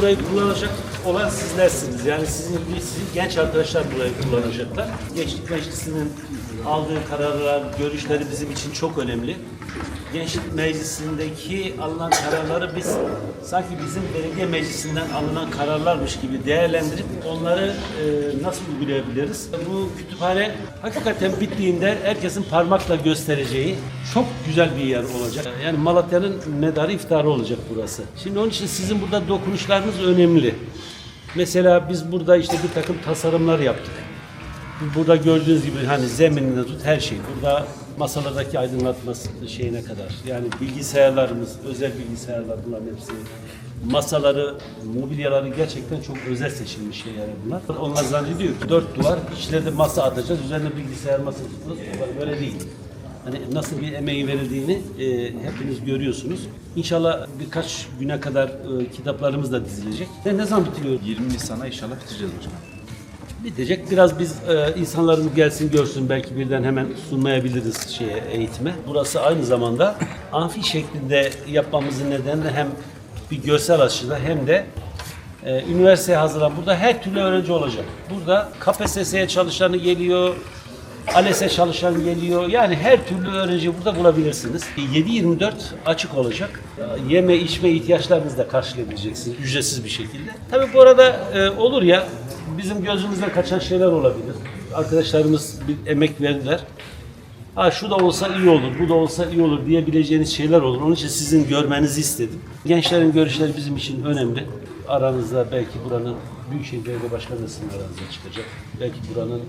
burayı kullanacak olan sizlersiniz. Yani sizin genç arkadaşlar burayı kullanacaklar. Gençlik Meclisi'nin aldığı kararlar, görüşleri bizim için çok önemli. Gençlik Meclisi'ndeki alınan kararları biz sanki bizim belediye meclisinden alınan kararlarmış gibi değerlendirip onları nasıl uygulayabiliriz? Bu kütüphane hakikaten bittiğinde herkesin parmakla göstereceği çok güzel bir yer olacak. Yani Malatya'nın medarı iftiharı olacak burası. Şimdi onun için sizin burada dokunuşlarınız önemli. Mesela biz burada işte bir takım tasarımlar yaptık. Burada gördüğünüz gibi hani zemininde tut her şey. Burada masalardaki aydınlatması şeyine kadar. Yani bilgisayarlarımız, özel bilgisayarlar bunların hepsi. Masaları, mobilyaları gerçekten çok özel seçilmiş şeyler bunlar. Onlar zannediyor ki 4 duvar, içlerinde masa atacağız, üzerine bilgisayar masası tutacağız. Böyle değil. Hani nasıl bir emeği verildiğini hepiniz görüyorsunuz. İnşallah birkaç güne kadar kitaplarımız da dizilecek. Ne zaman bitiriyor? 20 Nisan'a inşallah bitireceğiz hocam. Bitecek. Biraz biz insanlarımız gelsin görsün, belki birden hemen sunmayabiliriz eğitime. Burası aynı zamanda amfi şeklinde yapmamızın nedeni de hem bir görsel açıdan hem de üniversiteye hazırlanan burada her türlü öğrenci olacak. Burada KPSS'ye çalışanı geliyor, ALES'e çalışan geliyor. Yani her türlü öğrenciyi burada bulabilirsiniz. 7/24 açık olacak. Yeme içme ihtiyaçlarınızı da karşılayabileceksiniz ücretsiz bir şekilde. Tabii bu arada olur ya bizim gözümüzden kaçan şeyler olabilir. Arkadaşlarımız bir emek verdiler. Ha şu da olsa iyi olur, bu da olsa iyi olur diyebileceğiniz şeyler olur. Onun için sizin görmenizi istedim. Gençlerin görüşleri bizim için önemli. Aranızda belki buranın Büyükşehir Belediye Başkanı da sizin aranızda çıkacak. Belki buranın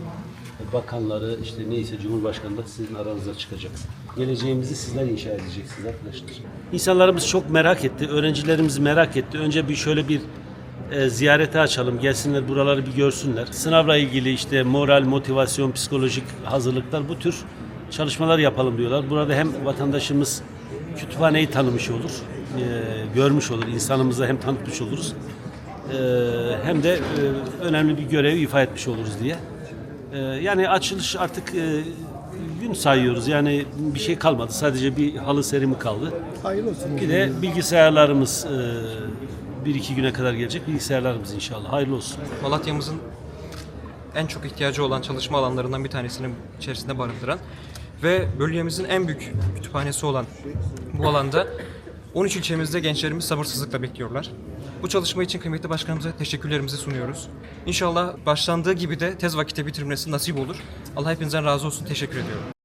bakanları, işte neyse Cumhurbaşkanı da sizin aranızda çıkacak. Geleceğimizi sizler inşa edeceksiniz arkadaşlar. İnsanlarımız çok merak etti, öğrencilerimiz merak etti. Önce bir şöyle bir ziyarete açalım, gelsinler buraları bir görsünler. Sınavla ilgili işte moral, motivasyon, psikolojik hazırlıklar bu tür çalışmalar yapalım diyorlar. Burada hem vatandaşımız kütüphaneyi tanımış olur, görmüş olur, insanımızla hem tanıtmış oluruz. Hem de önemli bir görevi ifa etmiş oluruz diye. Yani açılış artık gün sayıyoruz. Yani bir şey kalmadı. Sadece bir halı serimi kaldı. Hayırlı olsun. Bir de bilgisayarlarımız 1-2 güne kadar gelecek. Bilgisayarlarımız inşallah. Hayırlı olsun. Malatya'mızın en çok ihtiyacı olan çalışma alanlarından bir tanesini içerisinde barındıran ve bölgemizin en büyük kütüphanesi olan bu alanda 13 ilçemizde gençlerimiz sabırsızlıkla bekliyorlar. Bu çalışma için kıymetli başkanımıza teşekkürlerimizi sunuyoruz. İnşallah başlandığı gibi de tez vakitte bitirmesi nasip olur. Allah hepinizden razı olsun. Teşekkür ediyorum.